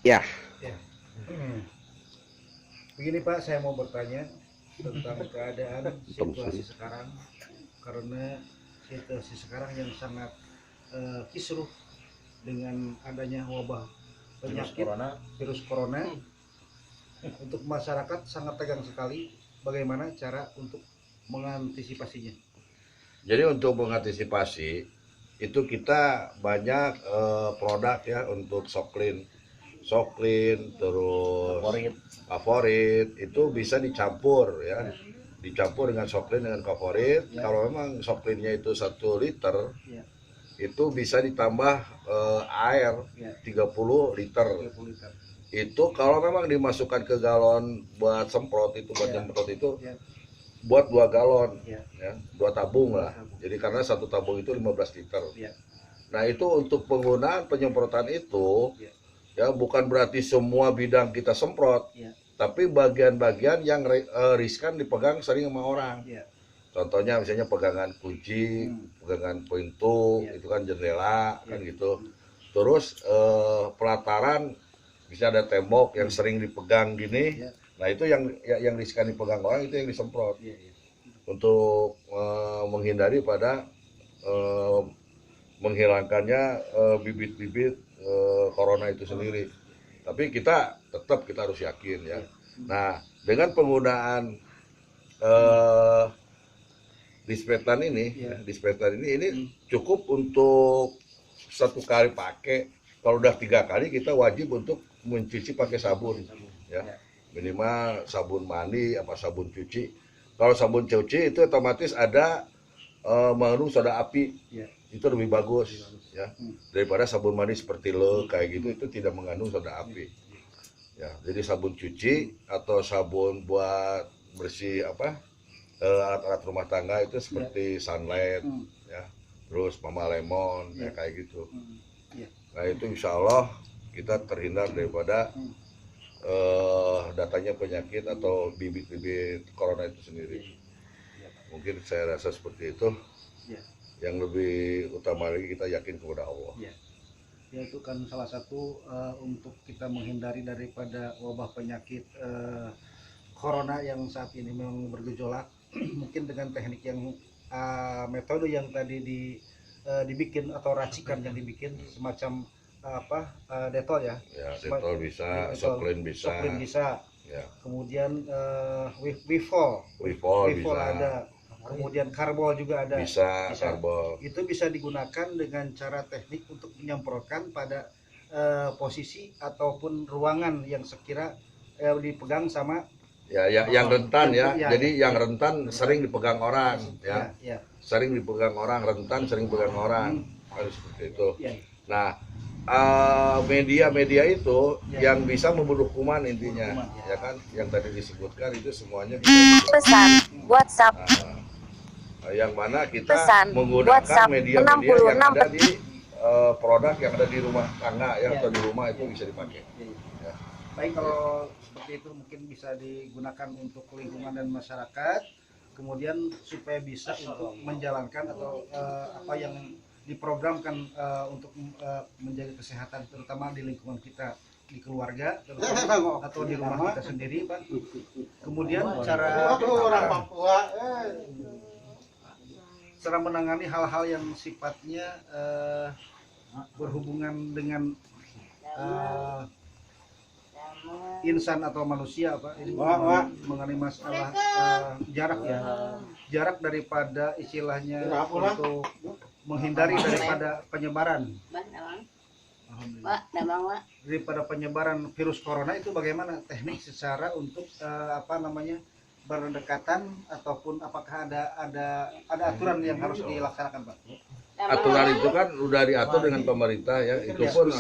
Ya, Ya. Begini Pak, saya mau bertanya tentang keadaan situasi sekarang, karena situasi sekarang yang sangat kisruh dengan adanya wabah penyakit virus corona. Untuk masyarakat sangat tegang sekali. Bagaimana cara untuk mengantisipasinya? Jadi untuk mengantisipasi itu kita banyak produk ya untuk soklin terus favorit itu bisa dicampur ya, dicampur dengan soklin dengan favorit. Kalau memang soklinnya itu 1 liter, itu bisa ditambah air 30 liter. Itu kalau memang dimasukkan ke galon buat semprot itu, buat nyemprot itu, buat 2 galon ya, 2 tabung lah. Jadi karena 1 tabung itu 15 liter. Nah itu untuk penggunaan penyemprotan itu ya, bukan berarti semua bidang kita semprot, tapi bagian-bagian yang riskan dipegang sering sama orang. Contohnya misalnya pegangan kunci, pegangan pintu, itu kan jendela kan gitu. Terus pelataran bisa ada tembok yang sering dipegang gini. Nah itu yang riskan dipegang orang, itu yang disemprot untuk menghindari pada menghilangkannya bibit-bibit corona itu sendiri. Tapi kita harus yakin ya. Nah dengan penggunaan disinfektan ini cukup untuk 1 kali pakai. Kalau udah 3 kali kita wajib untuk mencuci pakai sabun ya, minimal sabun mandi apa sabun cuci. Kalau sabun cuci itu otomatis ada mengandung soda api, itu lebih bagus ya daripada sabun mandi seperti Le kayak gitu, itu tidak mengandung soda api ya. Jadi sabun cuci atau sabun buat bersih alat-alat rumah tangga itu seperti Sunlight ya, terus Mama Lemon ya kayak gitu. Nah itu insya Allah kita terhindar daripada datangnya penyakit atau bibit-bibit corona itu sendiri. Mungkin saya rasa seperti itu. Yang lebih utama lagi kita yakin kepada Allah. Ya itu kan salah satu untuk kita menghindari daripada wabah penyakit corona yang saat ini memang bergejolak. Mungkin dengan teknik yang metode yang tadi dibikin atau racikan yang dibikin semacam detol ya. Ya, detol bisa, soklin bisa. Ya. Kemudian wifol bisa. ada. Kemudian karbol juga ada. Bisa. Karbol. Itu bisa digunakan dengan cara teknik untuk menyemprotkan pada posisi ataupun ruangan yang sekira dipegang sama ya yang rentan ya. Jadi yang rentan sering dipegang orang ya. Sering dipegang orang, rentan sering dipegang orang. Harus seperti itu. Nah, media itu yang bisa membunuh kuman intinya ya kan, yang tadi disebutkan itu semuanya bisa pesan WhatsApp. Yang mana kita menggunakan media-media yang ada di produk yang ada di rumah tangga ya, atau di rumah itu bisa dipakai. Ya. Baik, kalau seperti itu mungkin bisa digunakan untuk lingkungan dan masyarakat, kemudian supaya bisa untuk menjalankan atau apa yang diprogramkan untuk menjaga kesehatan, terutama di lingkungan kita, di keluarga atau di rumah kita sendiri, Pak. Kemudian cara menangani hal-hal yang sifatnya berhubungan dengan insan atau manusia, Pak. Ini mengenai masalah jarak ya, jarak daripada istilahnya untuk menghindari daripada penyebaran virus corona. Itu bagaimana teknik secara untuk berdekatan, ataupun apakah ada aturan yang harus dilaksanakan, Pak? Aturan itu kan udah diatur dengan pemerintah ya. Itu pun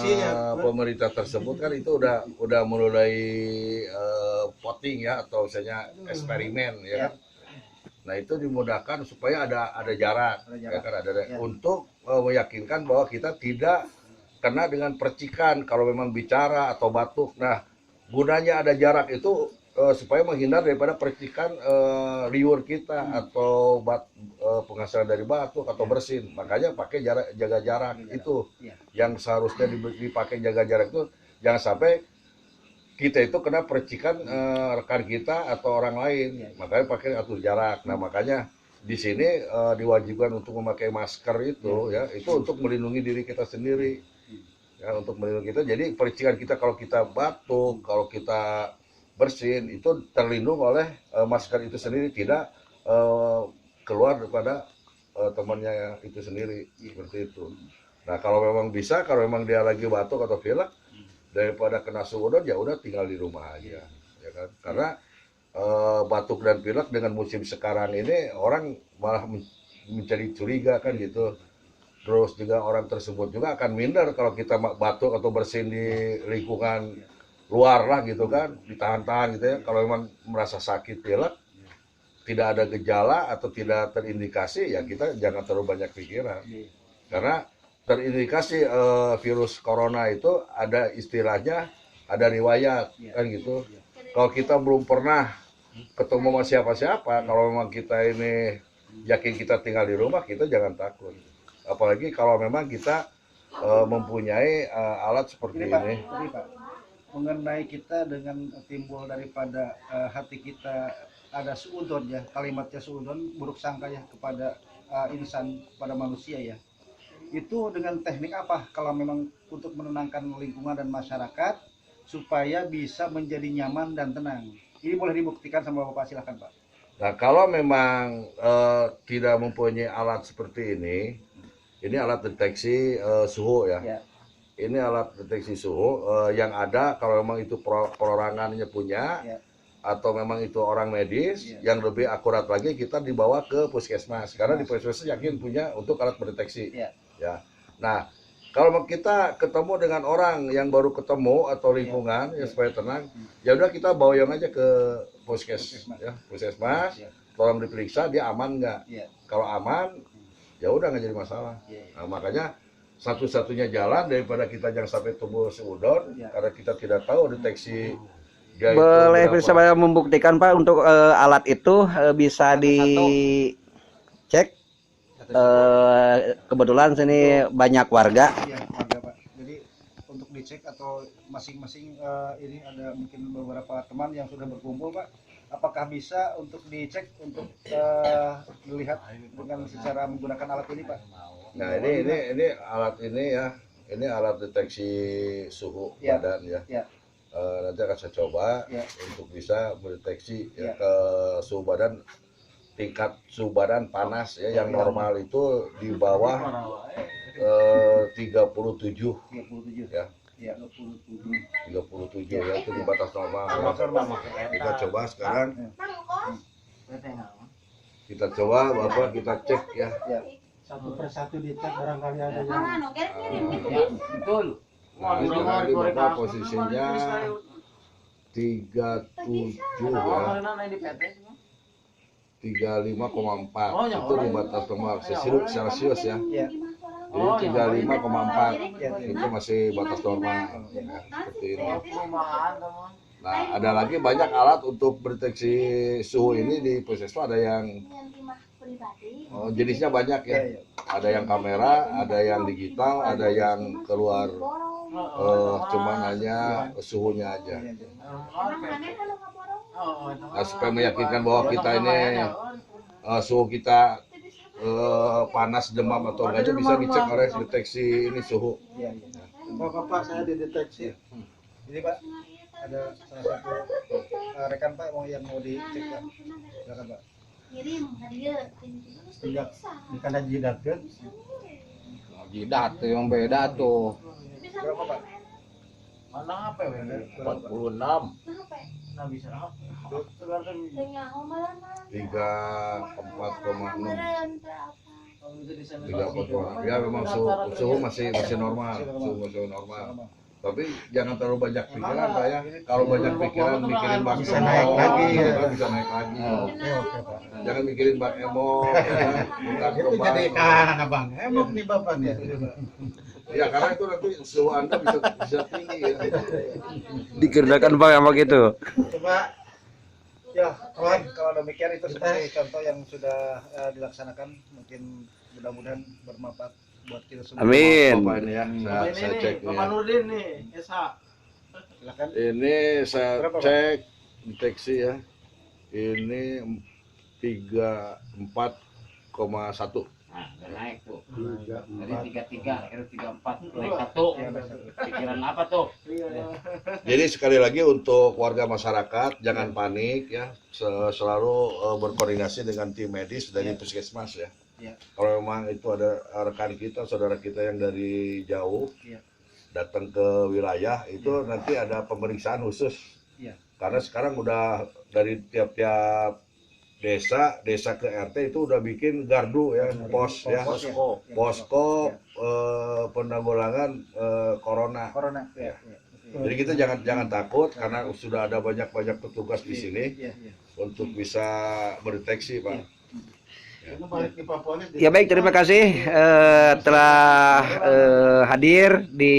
pemerintah tersebut kan itu udah mulai voting ya, atau misalnya eksperimen ya kan. Nah itu dimudahkan supaya ada jarak. Ya kan, untuk meyakinkan bahwa kita tidak kena dengan percikan kalau memang bicara atau batuk. Nah gunanya ada jarak itu supaya menghindar daripada percikan liur kita atau penghasilan dari batuk atau bersin. Makanya pakai jaga jarak itu yang seharusnya dipakai, jaga jarak itu jangan sampai kita itu kena percikan rekan kita atau orang lain, makanya pakai atur jarak. Nah makanya di sini diwajibkan untuk memakai masker itu ya, itu untuk melindungi diri kita sendiri ya, untuk melindungi kita. Jadi percikan kita kalau kita batuk, kalau kita bersin itu terlindung oleh masker itu sendiri, tidak keluar daripada temannya itu sendiri, seperti itu. Nah kalau memang bisa, kalau memang dia lagi batuk atau pilek, daripada kena suhu udon ya udah tinggal di rumah aja, ya kan? Karena batuk dan pilek dengan musim sekarang ini orang malah mencari curiga kan gitu. Terus juga orang tersebut juga akan minder kalau kita batuk atau bersin di lingkungan luar lah gitu kan, ditahan-tahan gitu ya. Kalau memang merasa sakit pilek, tidak ada gejala atau tidak terindikasi, ya kita jangan terlalu banyak pikiran. Karena terindikasi virus corona itu ada istilahnya, ada riwayat kan gitu. Kalau kita belum pernah ketemu sama siapa-siapa, kalau memang kita ini yakin kita tinggal di rumah, kita jangan takut. Apalagi kalau memang kita mempunyai alat seperti ini. Pak, mengenai kita dengan timbul daripada hati kita ada suudon ya, kalimatnya suudon, buruk sangka ya kepada insan, kepada manusia ya. Itu dengan teknik apa kalau memang untuk menenangkan lingkungan dan masyarakat supaya bisa menjadi nyaman dan tenang? Ini boleh dibuktikan sama Bapak, silakan Pak. Nah kalau memang tidak mempunyai alat seperti ini alat deteksi suhu ya. Ini alat deteksi suhu yang ada kalau memang itu perorangannya punya, atau memang itu orang medis, yang lebih akurat lagi kita dibawa ke puskesmas, karena di puskesmas yakin punya untuk alat mendeteksi. Ya. Nah, kalau kita ketemu dengan orang yang baru ketemu atau lingkungan ya supaya tenang, ya udah kita bawa yang aja ke puskesmas, tolong diperiksa dia aman nggak. Kalau aman, ya udah nggak jadi masalah. Nah, makanya satu-satunya jalan daripada kita jangan sampai tumbuh seudon, karena kita tidak tahu deteksi. Boleh saya membuktikan Pak untuk alat itu bisa dicek. Kebetulan sini banyak warga. Iya, warga Pak. Jadi untuk dicek atau masing-masing ini ada mungkin beberapa teman yang sudah berkumpul Pak. Apakah bisa untuk dicek untuk dilihat dengan secara menggunakan alat ini Pak? Nah ini alat ini ya, ini alat deteksi suhu badan ya. Nanti akan saya coba untuk bisa mendeteksi ke suhu badan, tingkat suhu badan panas ya, yang normal itu di bawah 37 ya. 37 ya, itu di batas normal. Kita coba sekarang. Kita coba Bapak, kita cek ya. Satu persatu dicek barangkali ada yang Betul. Nah, ini nanti Bapak posisinya 37 ya. 35,4 itu di batas normal Celsius ya. Jadi 35,4 itu masih batas normal ya, seperti ini. Nah, ada lagi banyak alat untuk mendeteksi suhu ini di puskesmas, ada yang jenisnya banyak ya. Ada yang kamera, ada yang digital, ada yang keluar cuman hanya suhunya aja. Nah, supaya meyakinkan bahwa kita ini suhu kita panas, demam atau enggaknya bisa dicek oleh deteksi ini suhu. Bapak saya dideteksi. Ini Pak, ada salah satu rekan Pak yang mau dicek Pak. Silakan Pak. Ngirim hadiah Tidak dikana jidat kan? Jidat tuh yang beda tuh. Berapa Pak? Mana apa ya? 46. nah bisa. tengah malam 34,6. 34,6. Ya memang suhu masih normal, suhu masih normal. Tapi jangan terlalu banyak pikiran Pak ya. Kalau banyak pikiran mikirin Bang Bisa naik lagi ya. Bisa naik lagi. Oke Pak. Jangan mikirin Bang Emo. Itu jadi kan Bang Emok nih Bapak nih. Ya karena itu nanti suhu Anda bisa tinggi ya. Dikirakan Bang apa gitu. Coba ya kawan, kalau demikian itu seperti contoh yang sudah dilaksanakan, mungkin mudah-mudahan bermanfaat buat kita semua. Amin. Bapak ini ya, saya cek Bapak ya. Nurdin nih, Esa. Silakan. Ini saya Berapa, Pak? cek deteksi ya. Ini 34,1. Nah, udah naik tuh. Tiga, Dari empat. 33, akhirnya 34, naik 1. Pikiran apa tuh? Jadi sekali lagi untuk warga masyarakat jangan panik ya. Selalu berkoordinasi dengan tim medis dari puskesmas ya. Ya. Kalau memang itu ada rekan kita, saudara kita yang dari jauh Ya. datang ke wilayah itu nanti ada pemeriksaan khusus. Ya. Karena sekarang udah dari tiap-tiap desa ke RT itu udah bikin gardu ya, pos ya, posko penanggulangan corona. Corona. Ya. Jadi kita jangan takut karena sudah ada banyak petugas di sini Ya. untuk bisa mendeteksi, Pak. Itu balik di Papua nih. Ya baik, terima kasih telah hadir di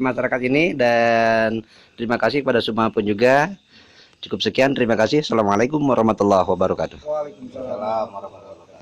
masyarakat ini dan terima kasih kepada semua pun juga. Cukup sekian, terima kasih. Assalamualaikum warahmatullahi wabarakatuh. Waalaikumsalam warahmatullahi wabarakatuh.